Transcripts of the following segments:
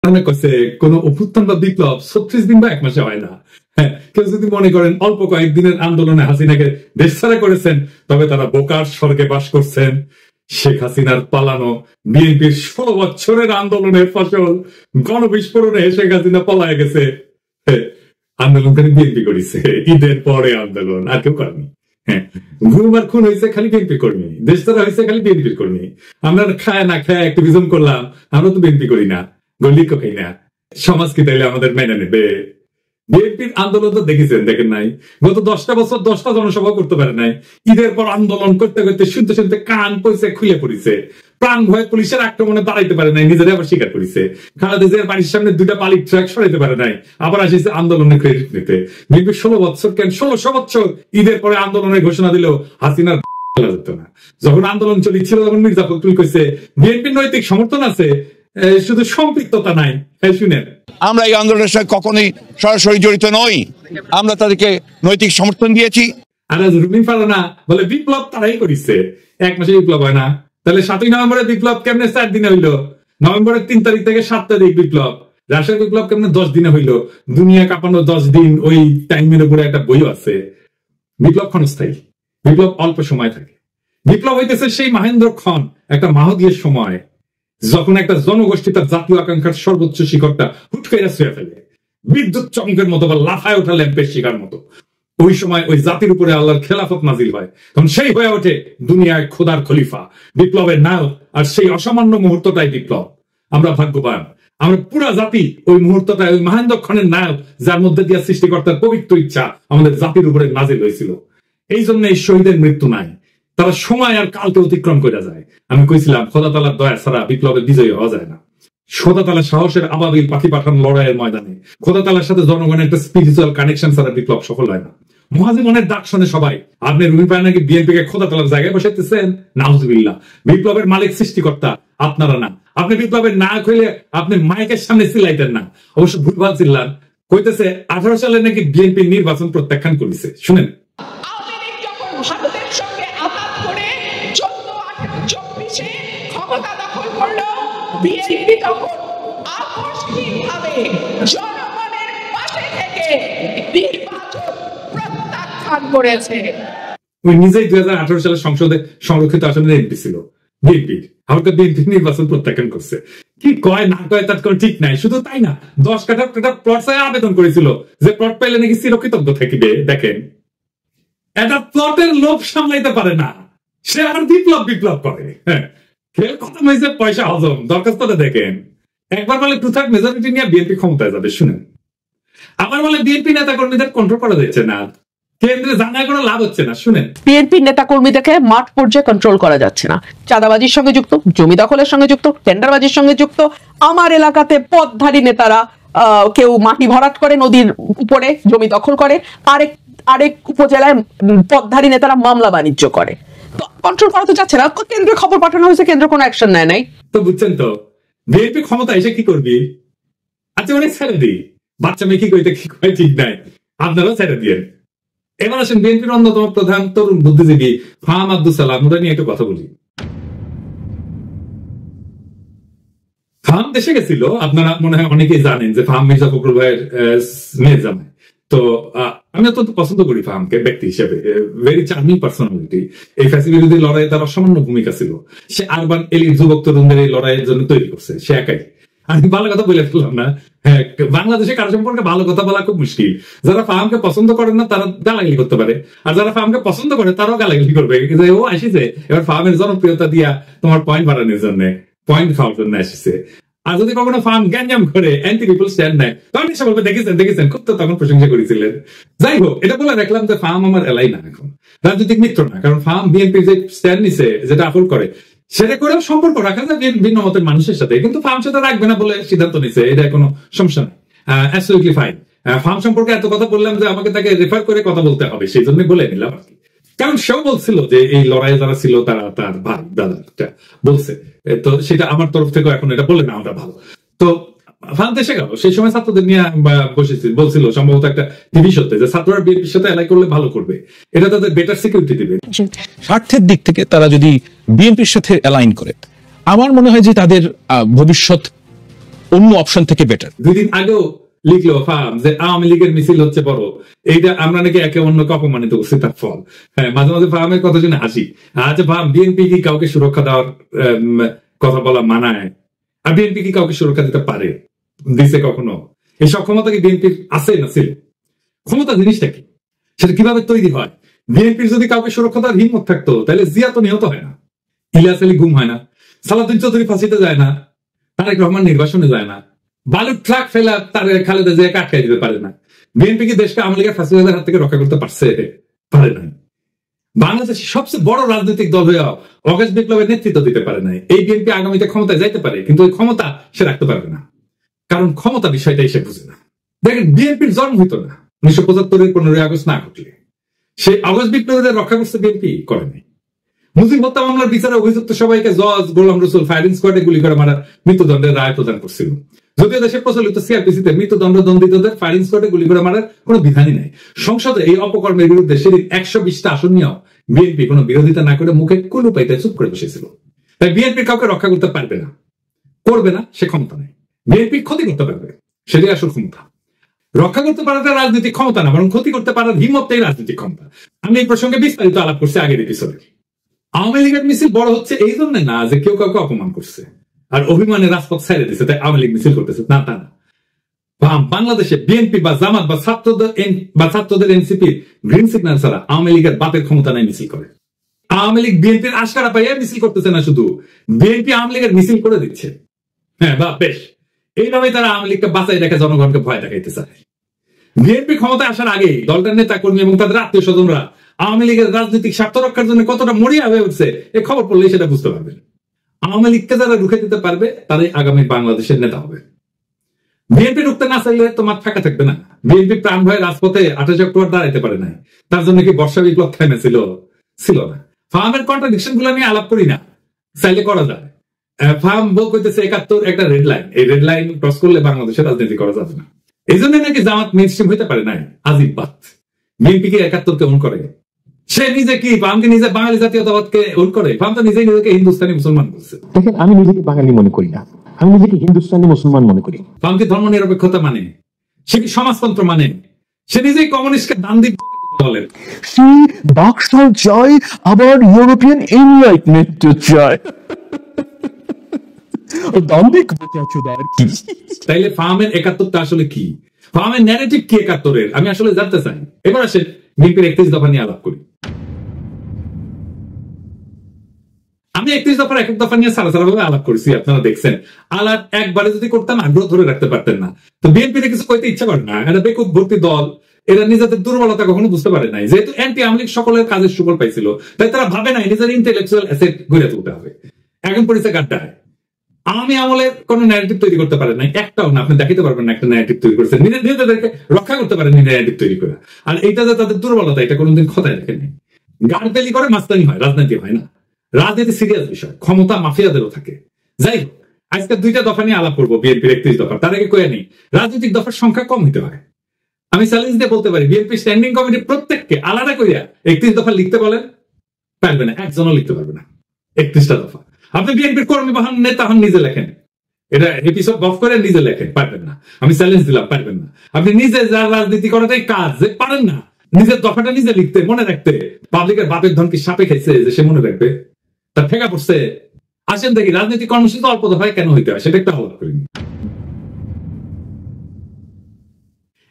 কোন অভ্যুত্থান বা বিপ্লব 36 দিন বা 1 মাসে হয় না। হ্যাঁ, কেউ যদি মনে করেন অল্প কয়েকদিনের আন্দোলনে হাসিনাকে দেশ ছাড়া করেছেন, তবে তারা বোকার স্বর্গে বাস করছেন। শেখ হাসিনার পালানো বিএনপির 16 বছরের আন্দোলনের ফসল গণবিস্ফোরণে শেখ হাসিনা পলায় গেছে। আন্দোলনকারী বিএনপি করেছে, ঈদের পরে আন্দোলন, আর কেউ করেনি। হ্যাঁ, ঘুম আর খুন হয়েছে খালি বিএনপি কর্মী, দেশ ছাড়া হয়েছে খালি বিএনপির কর্মী। আমরা খায় না খায় অ্যাক্টিভিজম করলাম, আমরা তো বিএনপি করি না, গলিক খাই না। সমাজ কি তাইলে আমাদের মেনে নেবে? বিএনপির আন্দোলন তো দেখেছেন, দেখেন নাই? গত 10টা বছর 10টা জনসভা করতে পারে নাই। ঈদের পর আন্দোলন করতে করতে শুনতে শুনতে কান পয়সা খুলে পড়েছে। প্রাণ ভয়ে পুলিশের আক্রমণে দাঁড়াইতে পারে নাই, নিজেরা আবার স্বীকার করেছে। খালেদা জিয়ার বাড়ির সামনে 2টা পালিক ট্রাক সরাইতে পারে নাই, আবার আসিছে আন্দোলনের ক্রেডিট নিতে। বিএনপি 16 বছর কেন 1600 বছর ঈদের পরে আন্দোলনের ঘোষণা দিল, হাসিনার যেত না। যখন আন্দোলন চলছিল তখন মির্জা ফখরুল কইছে বিএনপির নৈতিক সমর্থন আছে, শুধু সম্পৃক্ততা নাই। শুনেন, আমরা এই আন্দোলনের সঙ্গে কখনোই সরাসরি জড়িত নই, আমরা তাদেরকে নৈতিক সমর্থন দিয়েছি। আর রুমিন ফারানা বলে বিপ্লব তারাই করেছে, 1 মাসে বিপ্লব হয় না। তাহলে 7ই নভেম্বরের বিপ্লব কেমনে 4 দিনে হইল? নভেম্বরের 3 তারিখ থেকে 7 তারিখ বিপ্লব। রাশিয়ার বিপ্লব কেমনে 10 দিনে হইল? দুনিয়া কাঁপানো 10 দিন, ওই টাইমের উপরে একটা বইও আছে। বিপ্লব ক্ষণস্থায়ী, বিপ্লব অল্প সময় থাকে। বিপ্লব হইতেছে সেই মহেন্দ্রক্ষণ, একটা মাহদীয় সময়, যখন একটা জনগোষ্ঠী তার জাতীয় আকাঙ্ক্ষার সর্বোচ্চ শিখরটা হুট করে ছুঁয়ে ফেলে, বিদ্যুৎ চমকের মতো বা লাফায় ওঠা ল্যাম্পের শিকার মতো। ওই সময় ওই জাতির উপরে আল্লাহর খেলাফত নাজিল হয়, তখন সেই হয়ে ওঠে দুনিয়ায় খোদার খলিফা, বিপ্লবের নায়ক। আর সেই অসামান্য মুহূর্তটাই বিপ্লব। আমরা ভাগ্যবান, আমরা পুরা জাতি ওই মুহূর্তটাই, ওই মহেন্দ্রক্ষণের নায়ক, যার মধ্যে দিয়ে সৃষ্টিকর্তার পবিত্র ইচ্ছা আমাদের জাতির উপরে নাজিল হয়েছিল। এই জন্য এই শহীদের মৃত্যু নাই, তারা সময় আর কালকে অতিক্রম করে যায়। আমি কইছিলাম খোদা তাআলার দয়া ছাড়া বিপ্লবের বিজয়ী হওয়া যায় না। খোদা তাআলা সাহসের আবাবিল পাখি পাঠান লড়াইয়ের ময়দানে, খোদা তাআলার সাথে জনগণের একটা স্পিরিচুয়াল কানেকশন ছাড়া বিপ্লব সফল হয় না। মুহাজিমনের ডাক শুনে সবাই, আপনি রুমিন ফারানাকে বিএনপি কে খোদা তাআলার জায়গায় বসাইতেছেন? নাউজুবিল্লাহ। বিপ্লবের মালিক সৃষ্টিকর্তা, আপনারা না। আপনি বিপ্লবের নায়ক হইলে আপনি মাইকের সামনে চিল্লাইতেন না, অবশ্য ভুলভাল চিল্লান। কইতেছে 18 সালে নাকি বিএনপি নির্বাচন প্রত্যাখ্যান করেছে। শুনেন, ভারতের সঙ্গে আঘাত করে 14-24-24 ক্ষমতা দখল করলো বিএনপি, তখন আকস্মিকভাবে জনগণের পাশে থেকে নির্বাচন প্রত্যাখ্যান করেছে। ওই নিজেই 2018 সালে সংসদে সংরক্ষিত আসনের এমপি ছিল বিএনপির, হালকা বিএনপি নির্বাচন প্রত্যাখ্যান করছে। কি কয় না কয় তার কোনো ঠিক নাই। শুধু তাই না, 10 কাঠা প্লট চাই আবেদন করেছিল, যে প্লট পাইলে নাকি চিরকৃতজ্ঞ থাকিবে। দেখেন, একটা প্লটের লোভ সামলাইতে পারে না, সে আর বিপ্লব করে। হ্যাঁ, খেল খতম হয়েছে, পয়সা হজম। দরখাস্তটা দেখেন, একবার বলে 2/3 মেজরিটি নিয়ে বিএনপি ক্ষমতায় যাবে। শুনেন, আবার বলে বিএনপি নেতা কর্মীদের কন্ট্রোল করা যাচ্ছে না, কেন্দ্রে জানায় কোনো লাভ হচ্ছে না। শুনেন, বিএনপি নেতা কর্মীদেরকে মাঠ পর্যায়ে কন্ট্রোল করা যাচ্ছে না, চাঁদাবাজির সঙ্গে যুক্ত, জমি দখলের সঙ্গে যুক্ত, টেন্ডারবাজির সঙ্গে যুক্ত। আমার এলাকাতে পথধারী নেতারা কেউ মাটি ভরাট করে নদীর উপরে, জমি দখল করে, আরেক উপজেলায় পথধারী নেতারা মামলা বাণিজ্য করে। তো কন্ট্রোল করা তো যাচ্ছে না। কেন্দ্রে খবর পাঠানো হয়েছে, কেন্দ্র কোনো অ্যাকশন নেয় নাই। তো বুঝছেন তো, বিএনপি ক্ষমতা এসে কি করবি? আচ্ছা, অনেক ছেড়ে দিই, বাচ্চা মেয়ে কি কইতে কি কয় ঠিক নাই, আপনারাও ছেড়ে দিয়ে। এবার আসেন বিএনপির অন্যতম প্রধান তরুণ বুদ্ধিজীবী ফাহাম আব্দুল সালাম, ওরা নিয়ে একটু কথা বলি। ফাহাম দেশে গেছিল, আপনারা মনে হয় অনেকেই জানেন যে ফাহাম মির্জা ফখরুল ভাইয়ের মেয়ে জামাই। তো আমি অত্যন্ত পছন্দ করি ফাহামকে ব্যক্তি হিসেবে, ভেরি চার্মিং পার্সোনালিটি। এই ফ্যাসিস্ট বিরোধী লড়াইয়ে তার অসামান্য ভূমিকা ছিল। সে আরবান এলিট যুবক তরুণদের এই লড়াইয়ের জন্য তৈরি করছে, সে একাই। আমি ভালো কথা বলে ফেললাম না। হ্যাঁ, বাংলাদেশে কারো সম্পর্কে ভালো কথা বলা খুব মুশকিল। যারা ফাহামকে পছন্দ করেন না তারা গালাগালি করতে পারে, আর যারা ফাহামকে পছন্দ করে তারাও গালাগালি করবে। ও আসিছে এবার ফাহামের জনপ্রিয়তা দিয়া তোমার পয়েন্ট বাড়ানোর জন্য, পয়েন্ট খাওয়ার জন্য আসিছে। আর যদি কখনো ফাহাম গ্যাঞ্জাম করে অ্যান্টি পিপল স্ট্যান্ড নেয়, তখন এসে বলবে দেখেছেন খুব তো তখন প্রশংসা করেছিলেন। যাই হোক, এটা বলে রাখলাম যে ফাহাম আমার এলাই না, এখন রাজনৈতিক মিত্র না। কারণ ফাহাম বিএনপি যে স্ট্যান্ড নিছে, যেটা আপল করে, সেটা করেও সম্পর্ক রাখা যায় ভিন্ন মতের মানুষের সাথে, কিন্তু ফার্ম সাথে রাখবে না বলে সিদ্ধান্ত নিচ্ছে, এটা কোনো সমস্যা নেই, অ্যাবসলিউটলি ফাইন। ফার্ম সম্পর্কে এত কথা বললাম যে আমাকে তাকে রেফার করে কথা বলতে হবে, সেই জন্য বলে নিলাম আর কি। কারণ সেও বলছিল যে এই লড়াইয়ে যারা ছিল তারা তার ভাই দাদা বলছে, তো সেটা আমার তরফ থেকে এখন এটা বলে না আমরা ভালো। তো ফার্ম দেশে গেল, সেই সময় ছাত্রদের নিয়ে বসেছিল, বলছিল সম্ভবত একটা টিভি শোতে যে ছাত্ররা বিএনপির সাথে এলাই করলে ভালো করবে, এটা তাদের বেটার সিকিউরিটি দিবে। স্বার্থের দিক থেকে তারা যদি বিএনপির সাথে অ্যালাইন করে, আমার মনে হয় যে তাদের ভবিষ্যৎ অন্য অপশন থেকে বেটার। 2 দিন আগেও লিখলো ফার্ম যে আওয়ামী লীগের মিছিল হচ্ছে বড়, এইটা আমরা নাকি একে অন্যকে অপমানিত করছি, তার ফল। হ্যাঁ, মাঝে মাঝে ফার্মের কথা শুনে হাসি। আচ্ছা ফার্ম, বিএনপি কি কাউকে সুরক্ষা দেওয়ার কথা বলা মানায়? আর বিএনপি কি কাউকে সুরক্ষা দিতে পারে? দিছে কখনো? এই সক্ষমতা কি বিএনপির আছে না ছিল? ক্ষমতা জিনিসটা কি, সেটা কিভাবে তৈরি হয়? বিএনপির যদি কাউকে সুরক্ষা দেওয়ার হিম্মত থাকতো তাহলে জিয়া তো নিহত হয় না, ইলিয়াস আলী গুম হয় না, সালাউদ্দিন চৌধুরী ফাঁসিতে যায় না, তারেক রহমান নির্বাসনে যায় না, বালুর ট্রাক ফেলা তার খালেদা জিয়া আটকাই দিতে পারে না। বিএনপি কি দেশকে আওয়ামী লীগের ফাঁসিবাদের হাত থেকে রক্ষা করতে পারছে? পারে নাই। বাংলাদেশের সবচেয়ে বড় রাজনৈতিক দল হয়ে অগাস্ট বিপ্লবের নেতৃত্ব দিতে পারে নাই। এই বিএনপি আগামীতে ক্ষমতায় যাইতে পারে, কিন্তু ওই ক্ষমতা সে রাখতে পারবে না, কারণ ক্ষমতা বিষয়টাই সে বুঝে না। দেখেন, বিএনপির জন্ম হইতো না 1975-এর 15 আগস্ট না ঘটলে। সেই আগস্ট বিপ্লবীদের রক্ষা করছে বিএনপি? করে নাই। মুজিব হত্যা মামলার বিচারে অভিযুক্ত সবাইকে জজ গোলাম রসুল ফায়ারিং স্কোয়াডে গুলি করে মারার মৃত্যুদণ্ডের রায় প্রদান করছিল। যদিও দেশে প্রচলিত সিআরপিসিতে মৃত্যুদণ্ড দণ্ডিতদের ফায়ারিং স্কোয়াডে গুলি করে মারার কোন বিধানই নাই। সংসদে এই অপকর্মের বিরুদ্ধে সেদিন 120টা আসন নিয়েও বিএনপি কোনো বিরোধিতা না করে মুখে কুলু পাইতে চুপ করে বসেছিল। তাই বিএনপি কাউকে রক্ষা করতে পারবে না, করবে না, সে ক্ষমতা নেই। বিএনপি ক্ষতি করতে পারবে, সেটাই আসল ক্ষমতা। রক্ষা করতে পারাটা রাজনৈতিক ক্ষমতা না, বরং ক্ষতি করতে পারার হিম্মতটাই রাজনৈতিক ক্ষমতা। আমি এই প্রসঙ্গে বিস্তারিত আলাপ করছি আগের এপিসোডে। আওয়ামী লীগের মিছিল বড় হচ্ছে এই জন্য না যে কেউ কাউকে অপমান করছে আর অভিমানে রাজপথ ছেড়ে দিচ্ছে তাই আওয়ামী লীগ মিছিল করতেছে, না তা না। বাংলাদেশে বিএনপি বা জামাত বা ছাত্রদের এনসিপির গ্রিন সিগন্যাল ছাড়া আওয়ামী লীগের বাপের ক্ষমতা নাই মিছিল করে। আওয়ামী লীগ বিএনপির আশকারা পাইয়া মিছিল করতেছে না, শুধু বিএনপি আওয়ামী লীগের মিছিল করে দিচ্ছে। হ্যাঁ বা বেশ, এইভাবে তারা আওয়ামী লীগকে বাঁচাই রেখে জনগণকে ভয় দেখাইতে চায়। বিএনপি ক্ষমতায় আসার আগে দলটার নেতা কর্মী এবং তাদের আত্মীয় স্বজনরা আওয়ামী লীগের রাজনৈতিক স্বার্থ রক্ষার জন্য কতটা মরিয়া হয়ে উঠছে এই খবর পড়লেই সেটা বুঝতে পারবেন। আওয়ামী লীগকে যারা রুখে দিতে পারবে তারাই আগামী বাংলাদেশের নেতা হবে। বিএনপি রুখতে না চাইলে তো মাঠ ফাঁকা থাকবে না। বিএনপি প্রাণ ভয়ে রাজপথে 28 অক্টোবর দাঁড়াইতে পারে নাই, তার জন্য কি বর্ষা বিপ্লব থেমেছিল? ছিল না। ফার্মের কন্ট্রাডিকশন গুলো নিয়ে আলাপ করি না, চাইলে করা যায়। ফার্ম বউ কইতেছে 71 একটা রেড লাইন, এই রেড লাইন ক্রস করলে বাংলাদেশের রাজনীতি করা যাবে না। এই জন্য নাকি জামাত মেইনস্ট্রিম হইতে পারে নাই। আজিব বাত। বিএনপি কি 71-কে ওন করে? সে নিজে কি ফার্মকে নিজে বাঙালি জাতীয়তাবাদকে ওন করে? ফার্ম তো নিজেই নিজেকে হিন্দুস্তানি মুসলমান বলছে। দেখেন, আমি নিজেকে বাঙালি মনে করি না, আমি নিজেকে হিন্দুস্তানি মুসলমান মনে করি। ফার্ম কি ধর্ম নিরপেক্ষতা মানে? সে কি সমাজতন্ত্র মানে? সে নিজেই কমিউনিস্টকে দান দিক বলেন। সে বাকশাল চায়, আবার ইউরোপিয়ান এনলাইটমেন্ট চায়। তাইলে ফার্মের 71টা আসলে কি? ফার্মের ন্যারেটিভ কি 71-এর? আমি আসলে জানতে চাই। এবার আসে বিএনপির 31 দফা নিয়ে আলাপ করি। আমি 31 দফার এক দফা নিয়ে সারা ভাবে আলাপ করছি, আপনারা দেখছেন। আলাপ একবারে যদি করতাম আগ্রহ ধরে রাখতে পারতেন না। তো বিএনপিতে কিছু কইতে ইচ্ছা করে না, এটা বেকুব ভর্তি দল। এরা নিজেদের দুর্বলতা কখনো বুঝতে পারে নাই। যেহেতু অ্যান্টি আওয়ামী লীগ সকলের কাজের সুফল পাইছিল, তাই তারা ভাবে নাই নিজের ইন্টেলেকচুয়াল অ্যাসেট গড়ে তুলতে হবে। এখন পরিচয় গাড্ডায় আমি আমলের কোন ন্যারেটিভ তৈরি করতে পারেন নাই, একটাও না। আপনি দেখাতে পারবেন না একটা ন্যারেটিভ তৈরি করেছেন, নিজেদেরকে রক্ষা করতে পারেন ন্যারেটিভ তৈরি করে। আর এইটা যে তাদের দুর্বলতা, এটা কোনোদিন খতায় দেখেনি। গাড়ি করে মাস্তানি হয়, রাজনীতি হয় না। রাজনীতি সিরিয়াস বিষয়, ক্ষমতা মাফিয়াদেরও থাকে। যাই হোক, আজকে 2টা দফা নিয়ে আলাপ করবো বিএনপির 31 দফা। তার আগে কয়ে নেই, রাজনৈতিক দফার সংখ্যা কম হইতে হয়। আমি চ্যালেঞ্জ দিয়ে বলতে পারি, বিএনপি স্ট্যান্ডিং কমিটির প্রত্যেককে আলাদা করিয়া 31 দফা লিখতে বলেন, পারবে না, একজনও লিখতে পারবে না 31টা দফা। আপনি বিএনপির কর্মী বা নেতা হন, নিজে লেখেন, এটা এপিসোড অফ করে নিজে লেখেন, পারবেন না। আমি চ্যালেঞ্জ দিলাম, পারবেন না। আপনি নিজে যার রাজনীতি করাটাই কাজ, যে পারেন না নিজের দফাটা নিজে লিখতে, মনে রাখতে। পাবলিকের বাপের ধন কি সাপে খাইছে যে সে মনে রাখবে? তার ঠেকা পড়ছে। আসেন দেখি রাজনৈতিক কর্মসূচি অল্প দফায় কেন হইতে হয়, সেটা একটু আলাপ করিনি।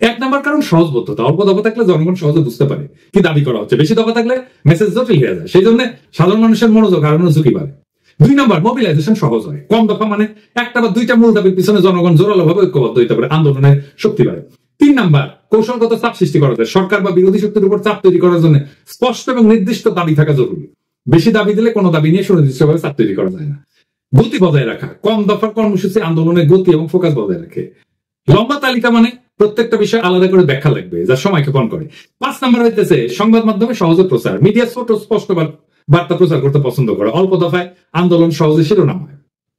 1 নম্বর কারণ সহজবোধ্যতা। অল্প দফা থাকলে জনগণ সহজে বুঝতে পারে কি দাবি করা হচ্ছে। বেশি দফা থাকলে মেসেজ জটিল হয়ে যায়, সেই জন্য সাধারণ মানুষের মনোযোগ হারানোর ঝুঁকি বাড়ে। 2 নম্বর, মোবিলাইজেশন সহজ হয়। কম দফা মানে 1টা বা 2টা মূল দাবির পিছনে জনগণ জোরালো ভাবে ঐক্যবদ্ধ হইতে পারে, আন্দোলনের শক্তি বাড়ে। 3 নম্বর, কৌশলগত চাপ সৃষ্টি করা যায়। সরকার বা বিরোধী শক্তির উপর চাপ তৈরি করার জন্য স্পষ্ট এবং নির্দিষ্ট দাবি থাকা জরুরি। বেশি দাবি দিলে কোনো দাবি নিয়ে সুনির্দিষ্টভাবে চাপ তৈরি করা যায় না। গতি বজায় রাখা। কম দফার কর্মসূচি আন্দোলনের গতি এবং ফোকাস বজায় রাখে। লম্বা তালিকা মানে প্রত্যেকটা বিষয় আলাদা করে ব্যাখ্যা লাগবে, যা সময় ক্ষেপণ করে। 5 নম্বর হইতেছে সংবাদ মাধ্যমে সহজে প্রচার। মিডিয়া ছোট স্পষ্ট বার্তা প্রচার করতে পছন্দ করে। অল্প দফায় আন্দোলন সহজে শিরোনাম হয়।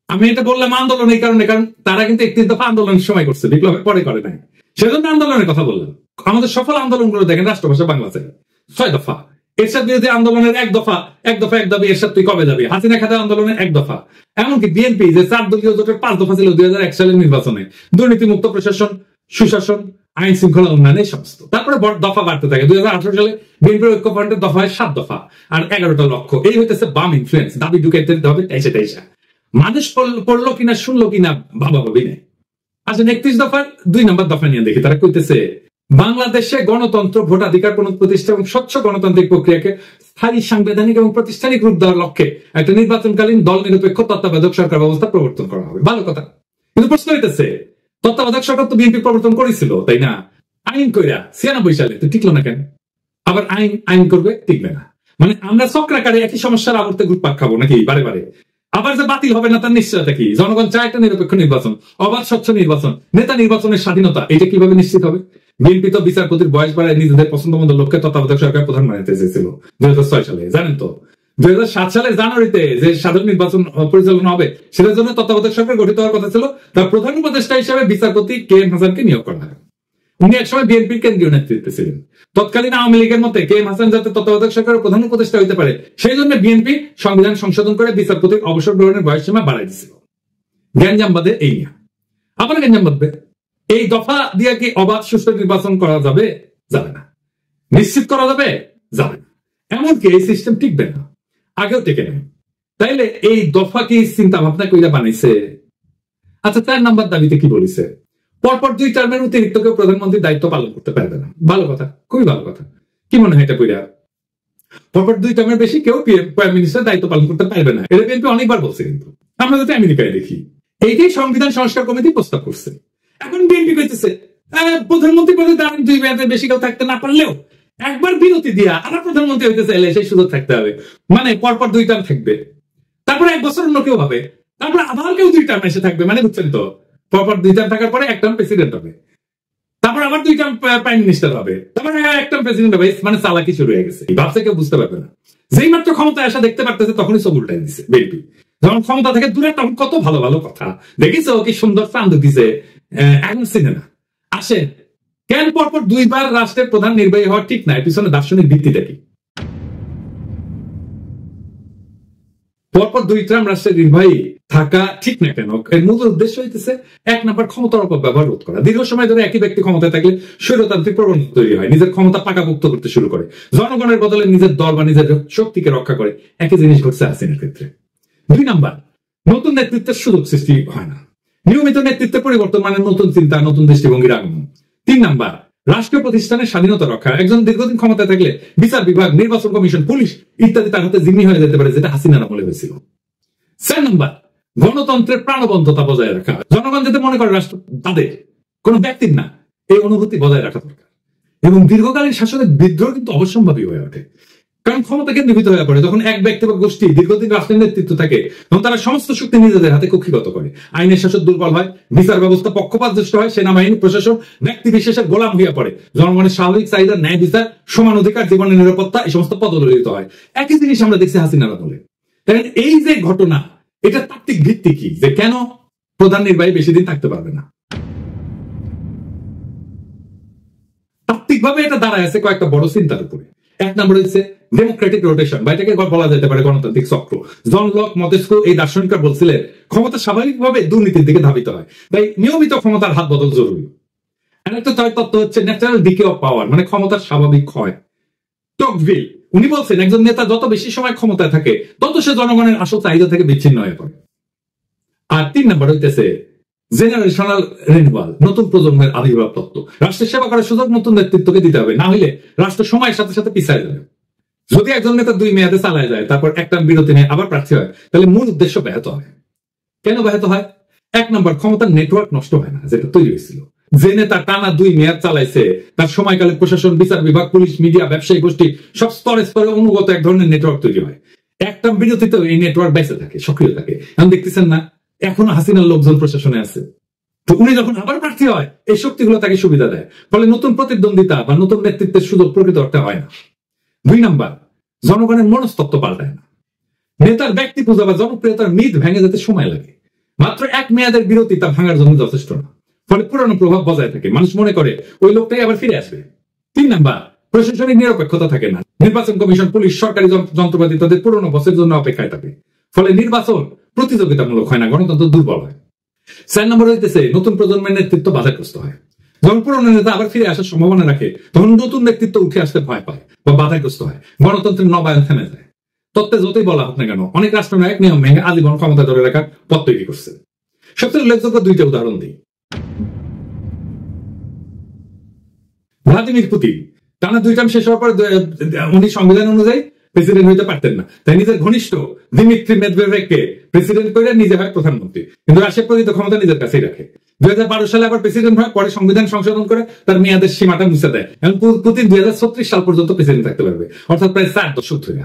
আমি এটা বললাম আন্দোলন এই কারণে, কারণ তারা কিন্তু 31 দফা আন্দোলনের সময় করছে, বিপ্লবের পরে করে নাই। সেজন্য আন্দোলনের কথা বললাম। আমাদের সফল আন্দোলনগুলো দেখেন, রাষ্ট্রভাষা বাংলা চাই, 6 দফা, এরশাদ বিরোধী আন্দোলনের এক দফা এক দাবি, এরশাদ তুই কবে যাবি? হাসিনা খাতা আন্দোলনের এক দফা। এমনকি বিএনপি যে 4 দলীয় জোটের 5 দফা ছিল 2001 সালের নির্বাচনে, দুর্নীতিমুক্ত প্রশাসন, সুশাসন, আইন শৃঙ্খলা উন্নয়ন, এই সমস্ত। তারপরে দফা বাড়তে থাকে। 2018 সালে বিএনপির ঐক্যফ্রন্টের দফা হয় 7 দফা আর 11টা লক্ষ্য। এই হইতেছে বাম ইনফ্লুয়েন্স। দাবি ঢুকাইতে হবে টাইসা। মানুষ পড়লো কিনা শুনলো কিনা ভাবা ভাবি নেই। আচ্ছা, 31 দফার 2 নম্বর দফা নিয়ে দেখি। তারা কইতেছে বাংলাদেশে গণতন্ত্র, ভোটাধিকার পুনঃপ্রতিষ্ঠা এবং স্বচ্ছ গণতান্ত্রিক প্রক্রিয়াকে স্থায়ী, সাংবিধানিক এবং প্রাতিষ্ঠানিক রূপ দেওয়ার লক্ষ্যে একটা নির্বাচনকালীন দল নিরপেক্ষ তত্ত্বাবধায়ক সরকার ব্যবস্থা প্রবর্তন করা হবে। ভালো কথা, কিন্তু প্রশ্ন হইতেছে তত্ত্বাবধায়ক সরকার তো বিএনপি প্রবর্তন করেছিল, তাই না? আইন কইরা 96 সালে তো টিকলো না কেন? আবার আইন করবে, টিকবে না। মানে আমরা চক্রাকারে একই সমস্যার আবর্তে ঘুরপাক খাবো নাকি বারে বারে? আবার যে বাতিল হবে না তার নিশ্চয়তা কি? জনগণ চায় একটা নিরপেক্ষ নির্বাচন, অবাধ স্বচ্ছ নির্বাচন, নেতা নির্বাচনের স্বাধীনতা। এটা কিভাবে নিশ্চিত হবে? বিএনপি তো বিচারপতির বয়স বাড়ায় নিজেদের পছন্দ মতো লোককে তত্ত্বাবধায়ক সরকার প্রধান বানাতে চেয়েছিল 2006 সালে। জানেন তো 2007 সালের জানুয়ারিতে যে সাধারণ নির্বাচন পরিচালনা হবে সেটার জন্য তত্ত্বাবধায়ক সরকার গঠিত হওয়ার কথা ছিল। তার প্রধান উপদেষ্টা হিসেবে বিচারপতি কে এম হাসানকে নিয়োগ করা হয়। উনি একসময় বিএনপির কেন্দ্রীয় নেতৃত্বে ছিলেন। তৎকালীন আওয়ামী লীগের মতে কে এম হাসান যাতে তত্ত্বাবধায়ক সরকারের প্রধান উপদেষ্টা হইতে পারে সেই জন্য বিএনপি সংবিধান সংশোধন করে বিচারপতির অবসর গ্রহণের বয়সসীমা বাড়াই দিয়েছিল। গ্যাঞ্জাম বাদে এই নিয়ে আবার গ্যাঞ্জাম বাঁধবে। এই দফা দিয়ে কি অবাধ সুষ্ঠু নির্বাচন করা যাবে? যাবে না। নিশ্চিত করা যাবে? যাবে না। এমনকি এই সিস্টেম টিকবে না, আগেও টেকে নেই। তাইলে এই দফা কি চিন্তা ভাবনা কইরা বানাইছে? আচ্ছা, 4 নম্বর দাবিতে কি বলেছে? পরপর 2 টার্মের অতিরিক্ত কেউ প্রধানমন্ত্রীর দায়িত্ব পালন করতে পারবে না। ভালো কথা, খুবই ভালো কথা। কি মনে হয় এটা কইরা? পরপর 2 টার্মের বেশি কেউ প্রাইম মিনিস্টার দায়িত্ব পালন করতে পারবে না। এটা বিএনপি অনেকবার বলছে, কিন্তু আমরা যাতে আমেরিকায় দেখি এইটাই সংবিধান সংস্কার কমিটি প্রস্তাব করছে। এখন বিএনপি কইতেছে প্রধানমন্ত্রী পদে দাঁড়ান 2 মেয়াদের বেশি কেউ থাকতে না পারলেও একবার বিরতি দিয়া আবার প্রধানমন্ত্রী হইতে চাইলে সেই সুযোগ থাকতে হবে। মানে পরপর 2 টার্ম থাকবে, তারপরে 1 বছর অন্য কেউ হবে, তারপরে আবার কেউ 2 টার্ম এসে থাকবে। মানে বুঝছেন তো, পরপর 2 টার্ম থাকার পরে 1 টার্ম প্রেসিডেন্ট হবে, তারপর আবার 2 টার্ম প্রাইম মিনিস্টার হবে, তারপরে 1 টার্ম প্রেসিডেন্ট হবে। মানে চালাকি শুরু হয়ে গেছে। ভাবছে কেউ বুঝতে পারবে না। যেই মাত্র ক্ষমতায় আসা দেখতে পারতেছে তখনই সব উল্টাই দিচ্ছে বিএনপি। যখন ক্ষমতা থেকে দূরে তখন কত ভালো ভালো কথা দেখিছো, কি সুন্দর প্রান্ত দিছে, এখন চিনে না। আসে কেন পরপর 2 বার রাষ্ট্রের প্রধান নির্বাহী হওয়া ঠিক না? পিছনে দার্শনিক ভিত্তিটা কি? পরপর 2 টার্ম রাষ্ট্রের নির্বাহী থাকা ঠিক না কেন? এর মূল উদ্দেশ্য হইতেছে 1 নম্বর ক্ষমতার অপব্যবহার রোধ করা। দীর্ঘ সময় ধরে একই ব্যক্তি ক্ষমতায় থাকলে স্বৈরতান্ত্রিক প্রবণতা তৈরি হয়, নিজের ক্ষমতা পাকাপোক্ত করতে শুরু করে, জনগণের বদলে নিজের দল বা নিজের শক্তিকে রক্ষা করে। একই জিনিস ঘটছে হাসিনার ক্ষেত্রে। 2 নম্বর, নতুন নেতৃত্বের সুযোগ সৃষ্টি হয় না। নিয়মিত নেতৃত্বের পরিবর্তন মানে নতুন চিন্তা, নতুন দৃষ্টিভঙ্গির আগমন। 3 নম্বর, রাষ্ট্রীয় প্রতিষ্ঠানের স্বাধীনতা রক্ষা। একজন দীর্ঘদিন ক্ষমতায় থাকলে বিচার বিভাগ, নির্বাচন কমিশন, পুলিশ ইত্যাদি তার হাতে জিম্মি হয়ে যেতে পারে, যেটা হাসিনার আমলে হয়েছিল। 4 নম্বর, গণতন্ত্রের প্রাণবন্ততা বজায় রাখা। জনগণ যাতে মনে করে রাষ্ট্র তাদের, কোন ব্যক্তির না, এই অনুভূতি বজায় রাখা দরকার। এবং দীর্ঘকালীন শাসনের বিদ্রোহ কিন্তু অবশ্যম্ভাবী হয়ে ওঠে, কারণ ক্ষমতা কেন্দ্রীভূত হয়ে পড়ে। যখন এক ব্যক্তি বা গোষ্ঠী দীর্ঘদিন রাষ্ট্রের নেতৃত্ব থাকে তখন তারা সমস্ত শক্তি নিজেদের হাতে কক্ষিগত করে। আইনের শাসন দুর্বল হয়, বিচার ব্যবস্থা পক্ষপাতদুষ্ট হয়, সেনাবাহিনী প্রশাসন ব্যক্তি বিশেষের গোলাম হয়ে পড়ে, জনগণের স্বাভাবিক চাহিদা, ন্যায় বিচার, সমান অধিকার, জীবনের নিরাপত্তা এই সমস্ত পদদলিত হয়। একই জিনিস আমরা দেখছি হাসিনার আমলে। এই যে ঘটনা, এটা তাত্ত্বিক ভিত্তি কি যে কেন প্রধান নির্বাহী বেশি দিন থাকতে পারবে না? তাত্ত্বিকভাবে এটা দাঁড়ায় আছে কয়েকটা বড় চিন্তার উপরে। 1 নম্বর হচ্ছে ডেমোক্রেটিক রোটেশন, বা এটাকে বলা যেতে পারে গণতান্ত্রিক চক্র। জন লক, মন্তেস্কো এই দার্শনিকরা বলছিলেন ক্ষমতা স্বাভাবিকভাবে দুর্নীতির দিকে ধাবিত হয়, তাই নিয়মিত ক্ষমতার হাত বদল জরুরি। আরেকটা তত্ত্ব হচ্ছে ন্যাচারাল ডিকে অফ পাওয়ার, মানে ক্ষমতার স্বাভাবিক ক্ষয়। টকভিল উনি বলছেন একজন নেতা যত বেশি সময় ক্ষমতায় থাকে তত সে জনগণের আসল চাহিদা থেকে বিচ্ছিন্ন হয়ে পড়ে। আর 3 নম্বর হইতেছে জেনারেশনাল রিনিউয়াল, নতুন প্রজন্মের আবির্ভাব তত্ত্ব। রাষ্ট্রের সেবা করার সুযোগ নতুন নেতৃত্বকে দিতে হবে, না হইলে রাষ্ট্র সময়ের সাথে সাথে পিছায় যাবে। যদি একজন নেতা 2 মেয়াদে চালায় যায়, তারপর 1 টার্ম বিরতি নিয়ে আবার প্রার্থী হয়, তাহলে মূল উদ্দেশ্য ব্যাহত হয়। কেন ব্যাহত হয়? 1 নম্বর, ক্ষমতার নেটওয়ার্ক নষ্ট হয় না, যেটা তৈরি হয়েছিল। যে নেতা টানা 2 মেয়াদ চালাইছে তার সময়কালে প্রশাসন, বিচার বিভাগ, পুলিশ, মিডিয়া, ব্যবসায়ী গোষ্ঠী সব স্তরে স্তরে অনুগত এক ধরনের নেটওয়ার্ক তৈরি হয়। 1 টার্ম বিরতিতেও এই নেটওয়ার্ক বেঁচে থাকে, সক্রিয় থাকে। এখন দেখতেছেন না, এখনো হাসিনার লোকজন প্রশাসনে আছে। তো উনি যখন আবার প্রার্থী হয় এই শক্তিগুলো তাকে সুবিধা দেয়, ফলে নতুন প্রতিদ্বন্দ্বিতা বা নতুন নেতৃত্বের সুযোগ প্রকৃত অর্থে হয় না। 2 নম্বর, জনগণের মনস্তত্ত্ব পাল্টায় না। নেতার ব্যক্তি পূজা বা জনপ্রিয়তার মিথ ভেঙে যেতে সময় লাগে। মাত্র 1 মেয়াদের বিরতি তা ভাঙার জন্য যথেষ্ট না, ফলে পুরানো প্রভাব বজায় থাকে। মানুষ মনে করে ওই লোকটাই আবার ফিরে আসবে। 3 নম্বর, প্রশাসনিক নিরপেক্ষতা থাকে না। নির্বাচন কমিশন, পুলিশ, সরকারি যন্ত্রপাতি তাদের পুরনো বসের জন্য অপেক্ষায় থাকে। ফলে নির্বাচন প্রতিযোগিতামূলক হয় না, গণতন্ত্র দুর্বল হয়। 4 নম্বর হইতেছে নতুন প্রজন্মের নেতৃত্ব বাধাগ্রস্ত হয়। যখন পুরনো নেতা আবার ফিরে আসার সম্ভাবনা রাখে তখন নতুন নেতৃত্ব উঠে আসতে ভয় পায় বা বাধাগ্রস্ত হয়, গণতন্ত্রের নবায়ন থেমে যায়। তত্ত্বে যতই বলা হোক না কেন, অনেক রাষ্ট্রনায়ক নিয়ম ভেঙে আজীবন ক্ষমতা ধরে রাখার পথ তৈরি করছে। সবচেয়ে উল্লেখযোগ্য 2টা উদাহরণ দিই। ভ্লাদিমির পুতিন টানা 2 টার্ম শেষ হওয়ার পর উনি সংবিধান অনুযায়ী প্রেসিডেন্ট হইতে পারতেন না, তাই নিজের ঘনিষ্ঠ দিমিত্রি মেদভেদেভকে প্রেসিডেন্ট করে নিজে হয় প্রধানমন্ত্রী, কিন্তু রাশিয়ার প্রকৃত ক্ষমতা নিজের কাছেই রাখে। 2012 সালে আবার প্রেসিডেন্ট হয়, পরে সংবিধান সংশোধন করে তার মেয়াদের সীমাটা মুছে দেয়। এখন পুতিন 2036 সাল পর্যন্ত প্রেসিডেন্ট থাকতে পারবে, অর্থাৎ প্রায় 4 দশক ধরে।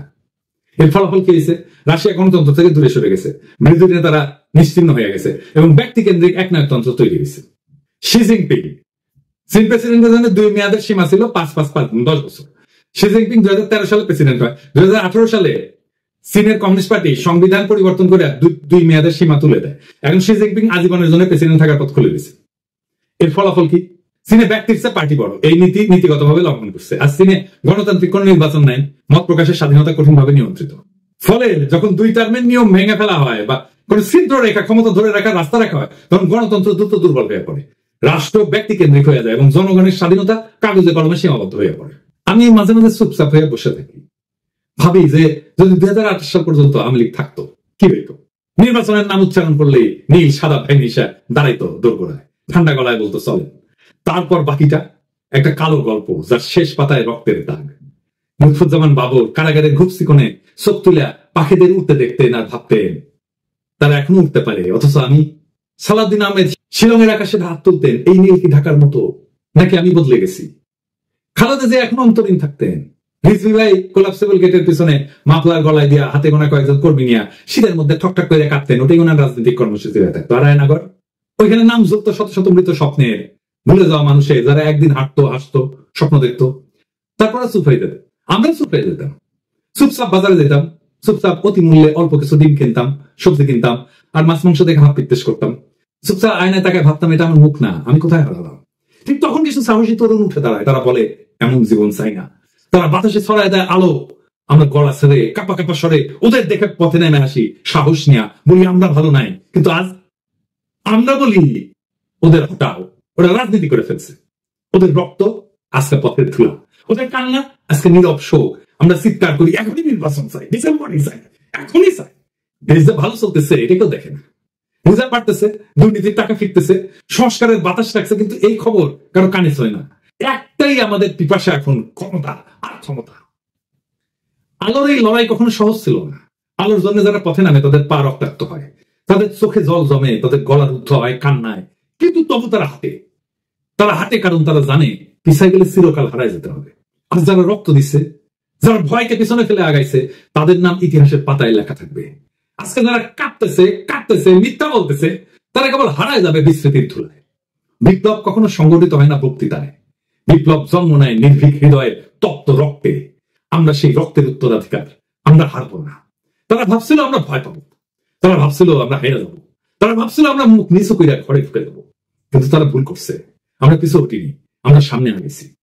এর ফলাফল কি হয়েছে? রাশিয়া গণতন্ত্র থেকে দূরে সরে গেছে, বিরোধী নেতারা নিশ্চিহ্ন হয়ে গেছে এবং ব্যক্তি কেন্দ্রিক একনায়কতন্ত্র তৈরি হয়েছে। শি জিনপিং, চীন প্রেসিডেন্টের জন্য 2 মেয়াদের সীমা ছিল 5 10 বছর। শি জিনপিং 2013 সালে প্রেসিডেন্ট হয়। 2018 সালে চীনের কমিউনিস্ট পার্টি সংবিধান পরিবর্তন করে 2 মেয়াদের সীমা তুলে দেয়। এখন শি জিনপিং আজীবনের জন্য প্রেসিডেন্ট থাকার পথ খুলে দিয়েছে। এর ফলাফল কি? চীনে ব্যক্তির চেয়ে পার্টি বড়, এই নীতি নীতিগতভাবে লঙ্ঘন করছে। আর চীনে গণতান্ত্রিক কোন নির্বাচন নাই, মত প্রকাশের স্বাধীনতা কঠিনভাবে নিয়ন্ত্রিত। ফলে যখন 2 টার্মের নিয়ম ভেঙে ফেলা হয় বা কোন ছিদ্র রেখা, ক্ষমতা ধরে রাখার রাস্তা রাখা হয়, তখন গণতন্ত্র দ্রুত দুর্বল হয়ে পড়ে, রাষ্ট্র ব্যক্তি কেন্দ্রিক হয়ে যায় এবং জনগণের স্বাধীনতা কাগজে কলমে সীমাবদ্ধ হয়ে পড়ে। আমি মাঝে মাঝে চুপচাপ হয়ে বসে থাকি, ভাবি যে যদি 2028 সাল পর্যন্ত আওয়ামী লীগ থাকতো কি হইতো? নির্বাচনের নাম উচ্চারণ করলেই নীল সাদা ভাই নিশা দাঁড়াইতো দোরগোড়ায়, ঠান্ডা গলায় বলতো চলেন। তারপর বাকিটা একটা কালো গল্প, যার শেষ পাতায় রক্তের দাগ। লুৎফুজ্জামান বাবর কারাগারের ঘুপসি কোণে চোখ তুলে পাখিদের উঠতে দেখতেন আর ভাবতেন তারা এখনো উঠতে পারে, অথচ আমি। সালাউদ্দিন আহমেদ শিলংয়ের আকাশে হাত তুলতেন, এই নীল কি ঢাকার মতো, নাকি আমি বদলে গেছি? খালেদা জিয়া এখনো অন্তরীণ থাকতেন। রিজভী ভাই কোলাপসেবল গেটের পিছনে মাফলার গলায় দিয়া হাতে গোনা কয়েকজন কর্মী নিয়ে শীতের মধ্যে ঠকঠক করে কাঁপতেন, ওটাই ওনার রাজনৈতিক কর্মসূচি হয়ে থাকতো। আর রায়নগর, ওইখানে নাম যুক্ত শত শত মৃত স্বপ্নের, ভুলে যাওয়া মানুষের, যারা একদিন হাঁটতো, হাসতো, স্বপ্ন দেখতো, তারপরে চুপ হয়ে যেত। আমরা চুপ হয়ে যেতাম, চুপচাপ বাজারে যেতাম, চুপচাপ অতি মূল্যে অল্প কিছু ডিম কিনতাম, সবজি কিনতাম, আর মাছ মাংস দেখে হাত পিত্তেশ করতাম। চুপচাপ আয়নায় তাকে ভাবতাম এটা আমার মুখ না, আমি কোথায় হারালাম। ঠিক তখন কিছু সাহসী তরুণ উঠে দাঁড়ায়, তারা বলে এমন জীবন চাই না। তারা বাতাসে ছড়ায় দেয় আলো, আমরা গলা ছেড়ে কাপা কাপা সরে ওদের দেখে পথে নেমে আসি, সাহস নেয়া, বলি আমরা ভালো নাই। কিন্তু আজ আমরা বলি ওদের হটাও, ওরা রাজনীতি করে ফেলছে, ওদের রক্ত আজকে পথের ধুলা, ওদের কান্না আজকে নীরব শোক। আমরা চিৎকার করি এখনই নির্বাচন চাই, ডিসেম্বরই চাই, এখনই চাই। দেশ যে ভালো চলতেছে এটা কেউ দেখে না, রিজার্ভ বাড়তেছে, দুর্নীতির টাকা ফিরতেছে, সংস্কারের বাতাস রাখছে, কিন্তু এই খবর কারো কানে ছয় না। একটাই আমাদের পিপাসা এখন, ক্ষমতা আর ক্ষমতা। আলোর এই লড়াই কখনো সহজ ছিল না। আলোর জন্য যারা পথে নামে তাদের পা রক্তাক্ত হয়, তাদের চোখে জল জমে, তাদের গলা রুদ্ধ হয় কান্নায়, কিন্তু তবু তারা হাঁটে, কারণ তারা জানে পিছায় গেলে চিরকাল হারায় যেতে হবে। আর যারা রক্ত দিচ্ছে, যারা ভয়কে পিছনে ফেলে আগাইছে, তাদের নাম ইতিহাসের পাতায় লেখা থাকবে। আজকে যারা কাঁপতেছে, মিথ্যা বলতেছে, তারা কেবল হারায় যাবে বিস্মৃতির ধুলায়। বিপ্লব কখনো সংগঠিত হয় না বক্তৃতায়, বিপ্লব জন্ম নেয় নির্ভীক হৃদয়ের তপ্ত রক্তে। আমরা সেই রক্তের উত্তরাধিকার, আমরা হারবো না। তারা ভাবছিল আমরা ভয় পাবো, তারা ভাবছিল আমরা হেরে যাবো, তারা ভাবছিল আমরা মুখ নিচু কইরা ঘরে ঢুকে যাবো, কিন্তু তারা ভুল করছে। আমরা পিছু হটিনি, আমরা সামনে আগেছি।